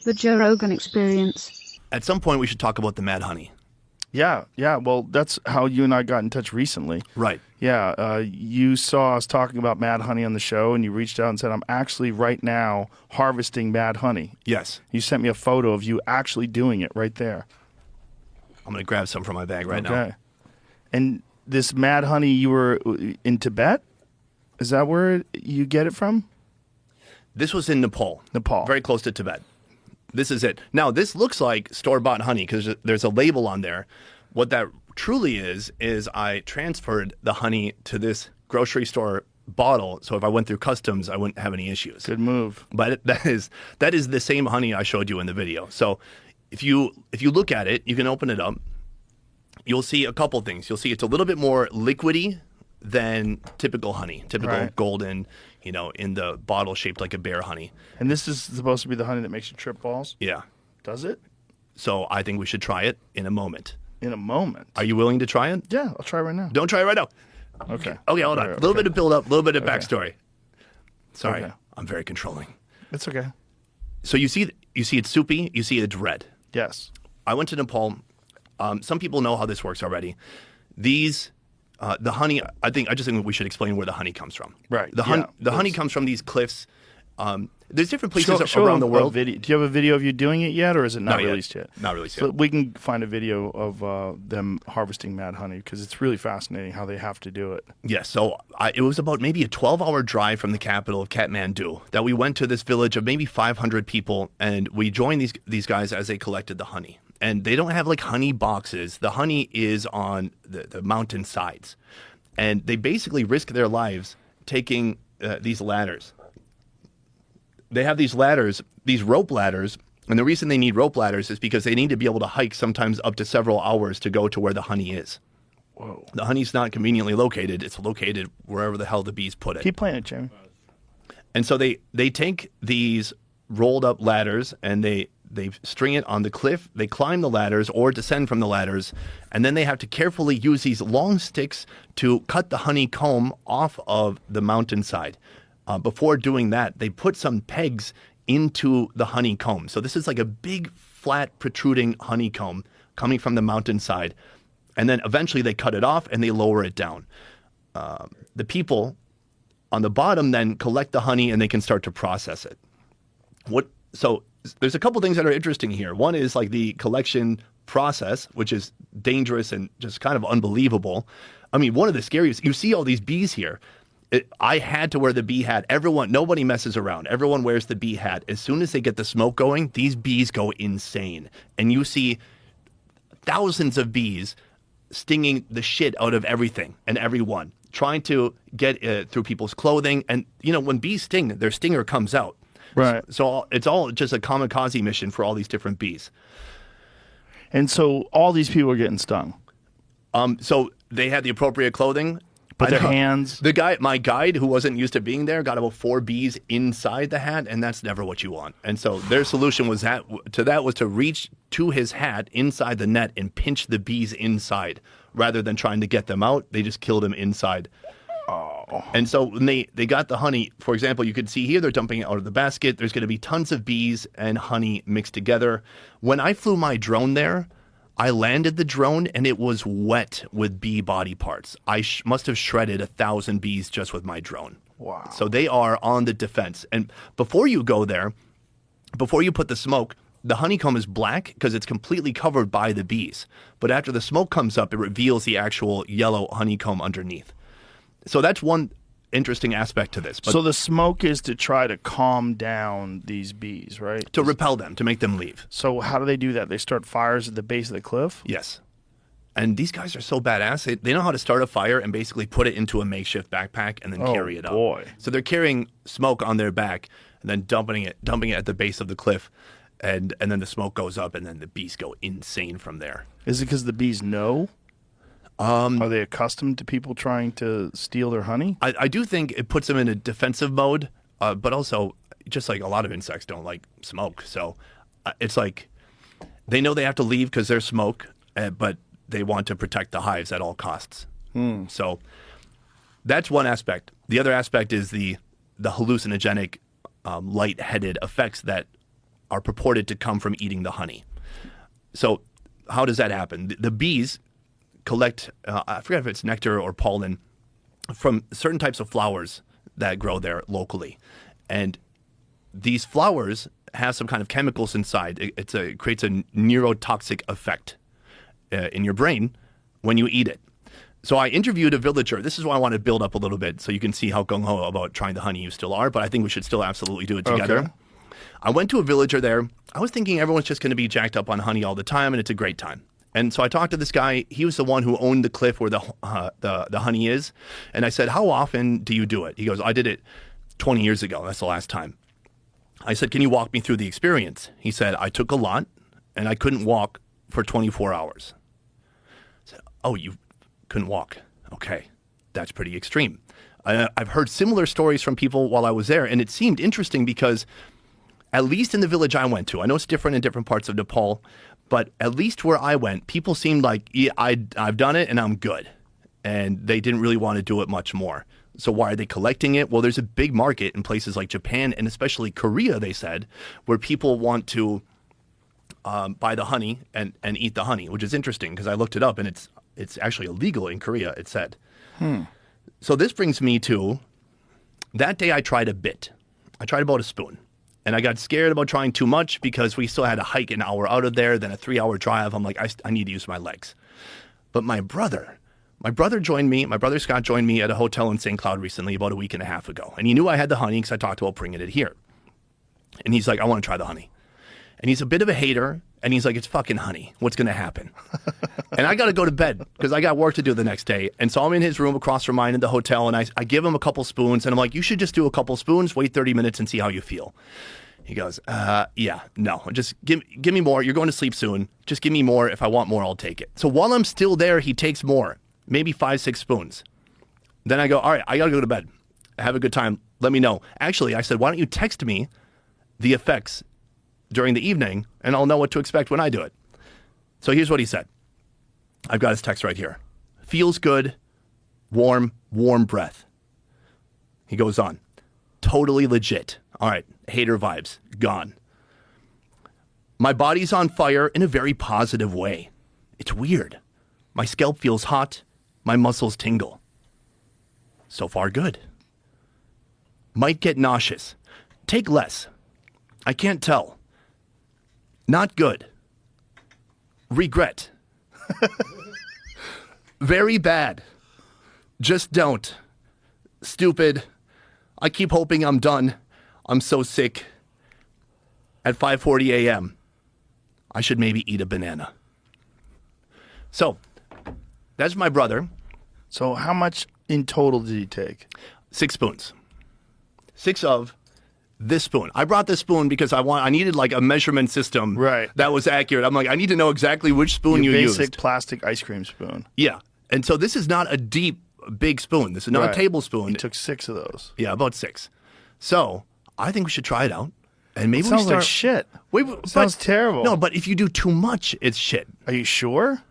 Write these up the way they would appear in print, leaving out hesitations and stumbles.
The Joe Rogan Experience. At some point, we should talk about the Mad Honey. Yeah. Well, that's how you and I got in touch recently. Right. Yeah. You saw us talking about Mad Honey on the show, and you reached out and said, I'm actually right now harvesting Mad Honey. Yes. You sent me a photo of you actually doing it right there. I'm going to grab some from my bag right now. Okay. And this Mad Honey, you were in Tibet? Is that where you get it from? This was in Nepal. Nepal. Very close to Tibet. This is it. Now, this looks like store-bought honey because there's a label on there. What that truly is I transferred the honey to this grocery store bottle, so if I went through customs, I wouldn't have any issues. Good move. But that is the same honey I showed you in the video. So if you look at it, you can open it up. You'll see a couple things. You'll see it's a little bit more liquidy than typical honey, typical golden, in the bottle shaped like a bear honey. And this is supposed to be the honey that makes you trip balls? Yeah. Does it? So I think we should try it in a moment. In a moment? Are you willing to try it? Yeah, I'll try right now. Don't try it right now. Okay. Okay, hold on. A little bit of build up, a little bit of backstory. Sorry, Okay. I'm very controlling. It's okay. So you see it's soupy, you see it's red. Yes. I went to Nepal. Some people know how this works already. These, the honey, I just think we should explain where the honey comes from. Right. The honey comes from these cliffs. There's different places around the world. Do you have a video of you doing it yet, or is it not released yet? Not released yet. So we can find a video of them harvesting Mad Honey because it's really fascinating how they have to do it. Yes. So it was about maybe a 12-hour drive from the capital of Kathmandu that we went to this village of maybe 500 people, and we joined these guys as they collected the honey. And they don't have like honey boxes. The honey is on the mountain sides. And they basically risk their lives taking these ladders. They have these ladders, these rope ladders. And the reason they need rope ladders is because they need to be able to hike sometimes up to several hours to go to where the honey is. Whoa. The honey's not conveniently located. It's located wherever the hell the bees put it. Keep playing it, Jamie. And so they take these rolled up ladders and they string it on the cliff, they climb the ladders or descend from the ladders, and then they have to carefully use these long sticks to cut the honeycomb off of the mountainside. Before doing that, they put some pegs into the honeycomb. So this is like a big, flat, protruding honeycomb coming from the mountainside. And then eventually they cut it off and they lower it down. The people on the bottom then collect the honey and they can start to process it. So there's a couple things that are interesting here. One is like the collection process, which is dangerous and just kind of unbelievable. I mean, one of the scariest, you see all these bees here. I had to wear the bee hat. Nobody messes around. Everyone wears the bee hat. As soon as they get the smoke going, these bees go insane. And you see thousands of bees stinging the shit out of everything and everyone, trying to get through people's clothing. And, when bees sting, their stinger comes out. Right. So it's all just a kamikaze mission for all these different bees. And so all these people are getting stung. So they had the appropriate clothing. But their hands. My guide, who wasn't used to being there, got about 4 bees inside the hat, and that's never what you want. And so their solution was to reach to his hat inside the net and pinch the bees inside, rather than trying to get them out. They just killed them inside. Oh. And so when they got the honey, for example, you could see here they're dumping it out of the basket. There's going to be tons of bees and honey mixed together. When I flew my drone there, I landed the drone and it was wet with bee body parts. I must have shredded 1,000 bees just with my drone. Wow. So they are on the defense. And before you go there, before you put the smoke, the honeycomb is black because it's completely covered by the bees. But after the smoke comes up, it reveals the actual yellow honeycomb underneath. So that's one interesting aspect to this. But so the smoke is to try to calm down these bees, right? to repel them, to make them leave. So how do they do that? They start fires at the base of the cliff? Yes. And these guys are so badass. They know how to start a fire and basically put it into a makeshift backpack and then carry it up. Boy. So they're carrying smoke on their back and then dumping it at the base of the cliff. And then the smoke goes up and then the bees go insane from there. Is it because the bees know? Are they accustomed to people trying to steal their honey? I do think it puts them in a defensive mode, but also just like a lot of insects don't like smoke. So it's like they know they have to leave because there's smoke, but they want to protect the hives at all costs. So that's one aspect. The other aspect is the hallucinogenic, lightheaded effects that are purported to come from eating the honey. So how does that happen? The bees collect, I forget if it's nectar or pollen, from certain types of flowers that grow there locally. And these flowers have some kind of chemicals inside. It creates a neurotoxic effect in your brain when you eat it. So I interviewed a villager. This is why I want to build up a little bit so you can see how gung-ho about trying the honey you still are, but I think we should still absolutely do it together. Okay. I went to a villager there. I was thinking everyone's just going to be jacked up on honey all the time, and it's a great time. And so I talked to this guy. He was the one who owned the cliff where the honey is. And I said, how often do you do it? He goes, I did it 20 years ago. That's the last time. I said, can you walk me through the experience? He said, I took a lot, and I couldn't walk for 24 hours. I said, oh, you couldn't walk. Okay, that's pretty extreme. I've heard similar stories from people while I was there, and it seemed interesting because at least in the village I went to, I know it's different in different parts of Nepal, but at least where I went, people seemed like, yeah, I've done it and I'm good. And they didn't really want to do it much more. So why are they collecting it? Well, there's a big market in places like Japan and especially Korea, they said, where people want to buy the honey and eat the honey, which is interesting because I looked it up and it's actually illegal in Korea, it said. So this brings me to that day I tried a bit. I tried about a spoon. And I got scared about trying too much because we still had to hike an hour out of there, then a 3-hour drive. I'm like, I need to use my legs. But my brother joined me. My brother Scott joined me at a hotel in St. Cloud recently about a week and a half ago. And he knew I had the honey because I talked about bringing it here. And he's like, I want to try the honey. And he's a bit of a hater. And he's like, it's fucking honey. What's going to happen? And I got to go to bed because I got work to do the next day. And so I'm in his room across from mine in the hotel. And I give him a couple spoons. And I'm like, you should just do a couple spoons, wait 30 minutes and see how you feel. He goes, yeah, no, just give me more. You're going to sleep soon. Just give me more. If I want more, I'll take it. So while I'm still there, he takes more, maybe 5-6 spoons. Then I go, all right, I got to go to bed. Have a good time. Let me know. Actually, I said, why don't you text me the effects during the evening and I'll know what to expect when I do it. So here's what he said. I've got his text right here. Feels good, warm breath. He goes on. Totally legit. All right, hater vibes, gone. My body's on fire in a very positive way. It's weird. My scalp feels hot. My muscles tingle. So far, good. Might get nauseous. Take less. I can't tell. Not good. Regret. Very bad. Just don't. Stupid. I keep hoping I'm done. I'm so sick. At 5:40 a.m., I should maybe eat a banana. So, that's my brother. So how much in total did he take? 6 spoons. 6 of this spoon. I brought this spoon because I needed like a measurement system that was accurate. I'm like, I need to know exactly which spoon you used. Basic plastic ice cream spoon. Yeah. And so this is not a deep, big spoon. This is not a tablespoon. He took 6 of those. Yeah, about 6. So I think we should try it out. And maybe sounds like shit. Sounds terrible. No, but if you do too much, it's shit. Are you sure?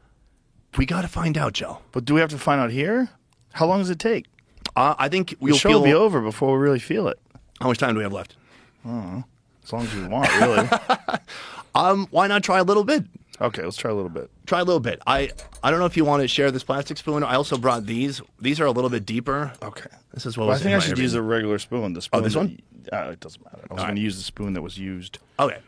We got to find out, Joe. But do we have to find out here? How long does it take? I think the show will be over before we really feel it. How much time do we have left? As long as we want, really. Why not try a little bit? Okay, let's try a little bit. Try a little bit. I don't know if you want to share this plastic spoon. I also brought these. These are a little bit deeper. Okay. This is what was I think I should use a regular spoon. The spoon. Oh, this one? It doesn't matter. I was going to use the spoon that was used. Okay.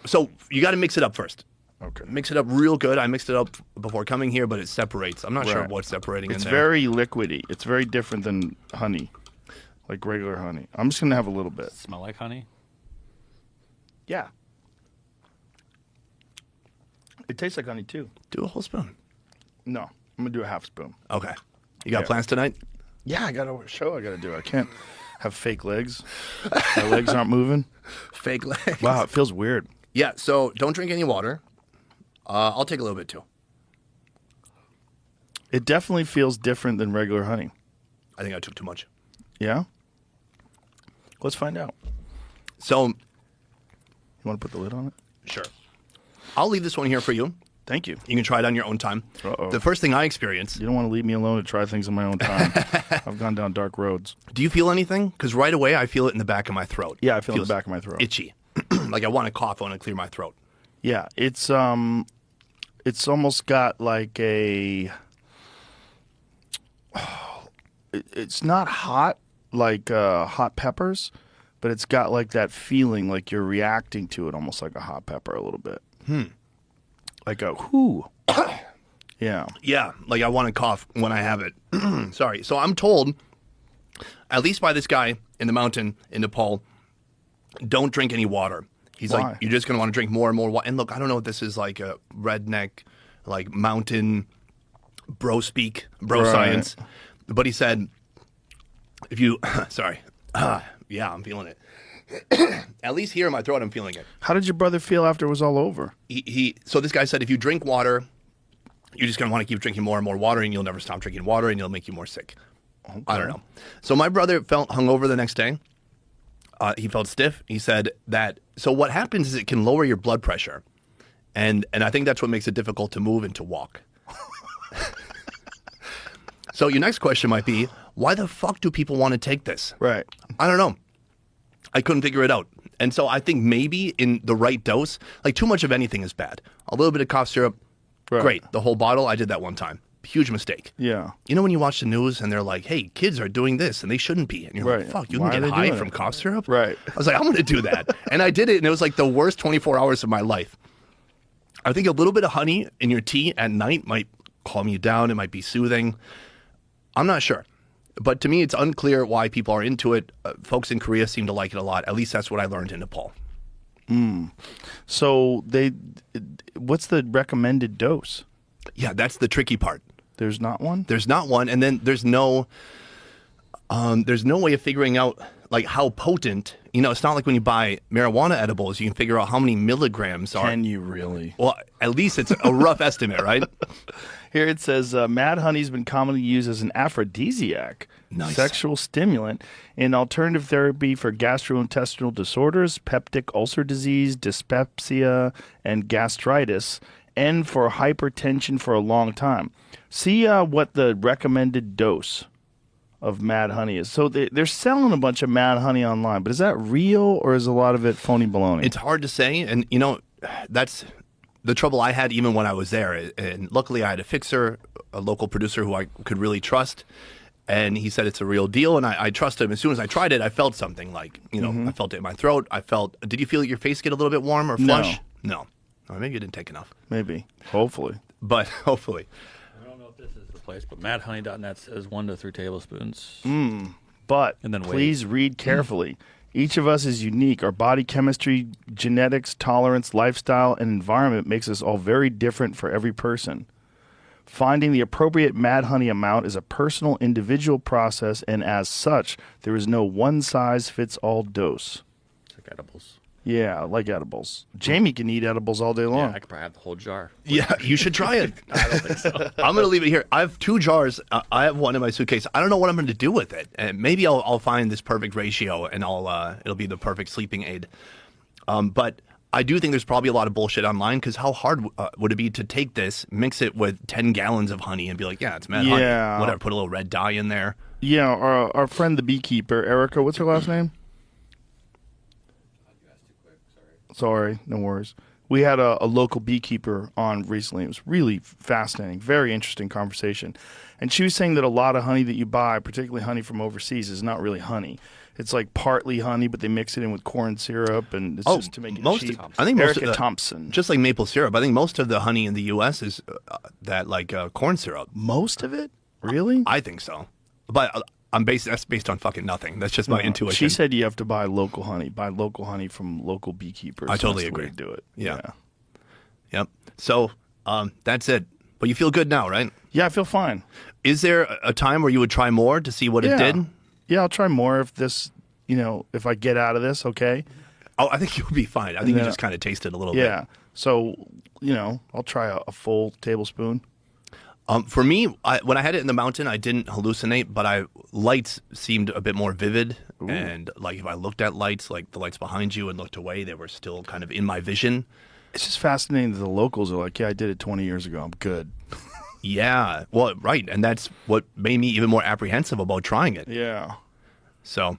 So you got to mix it up first. Okay. Mix it up real good. I mixed it up before coming here, but it separates. I'm not sure what's separating in there. It's very liquidy. It's very different than honey, like regular honey. I'm just going to have a little bit. Smell like honey? Yeah. It tastes like honey, too. Do a whole spoon. No. I'm going to do a half spoon. Okay. You got plans tonight? Yeah, I got a show I got to do. I can't have fake legs. My legs aren't moving. Fake legs. Wow, it feels weird. Yeah, so don't drink any water. I'll take a little bit, too. It definitely feels different than regular honey. I think I took too much. Yeah? Let's find out. So... You want to put the lid on it? Sure. I'll leave this one here for you. Thank you. You can try it on your own time. Uh-oh. The first thing I experienced... You don't want to leave me alone to try things on my own time. I've gone down dark roads. Do you feel anything? Because right away I feel it in the back of my throat. Yeah, I feel it in the back of my throat. Itchy. like I want to cough, I want to clear my throat. Yeah, it's almost got like a. It's not hot like hot peppers, but it's got like that feeling like you're reacting to it, almost like a hot pepper a little bit. Like a whoo. Yeah. Yeah, like I want to cough when I have it. Sorry. So I'm told, at least by this guy in the mountain in Nepal, don't drink any water. He's Why? like, you're just going to want to drink more and more water. And look, I don't know if this is like a redneck, like mountain bro speak, bro Right. science. But he said, if you, sorry. Yeah, I'm feeling it. At least here in my throat, I'm feeling it. How did your brother feel after it was all over? So this guy said, if you drink water, you're just going to want to keep drinking more and more water, and you'll never stop drinking water, and it'll make you more sick. Okay. I don't know. So my brother felt hungover the next day. He felt stiff. He said that, so what happens is it can lower your blood pressure. And I think that's what makes it difficult to move and to walk. So your next question might be, why the fuck do people want to take this? Right. I don't know. I couldn't figure it out. And so I think maybe in the right dose, like too much of anything is bad. A little bit of cough syrup, Right. great. The whole bottle, I did that one time. Huge mistake. Yeah. You know when you watch the news and they're like, hey, kids are doing this and they shouldn't be. And you're Right. like, fuck, you Why can are get they high doing from it? cough syrup? Right. I was like, I'm going to do that. And I did it, and it was like the worst 24 hours of my life. I think a little bit of honey in your tea at night might calm you down. It might be soothing. I'm not sure. But to me, it's unclear why people are into it. Folks in Korea seem to like it a lot. At least that's what I learned in Nepal. So what's the recommended dose? Yeah, that's the tricky part. There's not one? There's not one, and then there's no way of figuring out like how potent. You know, it's not like when you buy marijuana edibles, you can figure out how many milligrams are. Can you really? Well, at least it's a rough estimate, right? Here it says Mad Honey has been commonly used as an aphrodisiac, Nice. sexual stimulant, in alternative therapy for gastrointestinal disorders, peptic ulcer disease, dyspepsia, and gastritis, and for hypertension for a long time. See what the recommended dose of Mad Honey is. So they're selling a bunch of Mad Honey online, but is that real or is a lot of it phony baloney? It's hard to say, and you know, that's the trouble I had even when I was there. And luckily, I had a fixer, a local producer who I could really trust, and he said it's a real deal, and I trusted him. As soon as I tried it, I felt something like, you know, I felt it in my throat. Did you feel your face get a little bit warm or flush? No. Or maybe you didn't take enough. Maybe. Hopefully. But hopefully. I don't know if this is the place, but madhoney.net says 1 to 3 tablespoons. But And then please read carefully. Each of us is unique. Our body chemistry, genetics, tolerance, lifestyle, and environment makes us all very different for every person. Finding the appropriate Mad Honey amount is a personal, individual process, and as such, there is no one-size-fits-all dose. It's like edibles. Yeah, I like edibles. Jamie can eat edibles all day Yeah, long. I could probably have the whole jar. Yeah, you should try it. I don't think so. I'm going to leave it here. I have 2 jars. I have one in my suitcase. I don't know what I'm going to do with it. And maybe I'll find this perfect ratio, and it'll be the perfect sleeping aid. But I do think there's probably a lot of bullshit online, because how hard would it be to take this, mix it with 10 gallons of honey, and be like, yeah, it's Mad Honey. Yeah. Whatever, put a little red dye in there. Yeah, our friend the beekeeper, Erica, what's her last name? Sorry, no worries. We had a local beekeeper on recently. It was really fascinating, very interesting conversation. And she was saying that a lot of honey that you buy, particularly honey from overseas, is not really honey. It's like partly honey, but they mix it in with corn syrup, and it's just to make it cheap. I think most Erica of the, Thompson. just like maple syrup, I think most of the honey in the U.S. is that like corn syrup. Most of it? Really? I think so. But that's based on fucking nothing. That's just my intuition. She said you have to buy local honey. Buy local honey from local beekeepers. I totally That's the way agree. to do it. Yeah. Yep. So that's it. But you feel good now, right? Yeah, I feel fine. Is there a time where you would try more to see what it did? Yeah, I'll try more if this, if I get out of this, okay? Oh, I think you'll be fine. I think you then- just kind of tasted a little bit. Yeah. So, I'll try a full tablespoon. For me, when I had it in the mountain, I didn't hallucinate, but lights seemed a bit more vivid. Ooh. And like if I looked at lights, like the lights behind you, and looked away, they were still kind of in my vision. It's just fascinating that the locals are like, yeah, I did it 20 years ago. I'm good. Yeah. Well, right. And that's what made me even more apprehensive about trying it. Yeah. So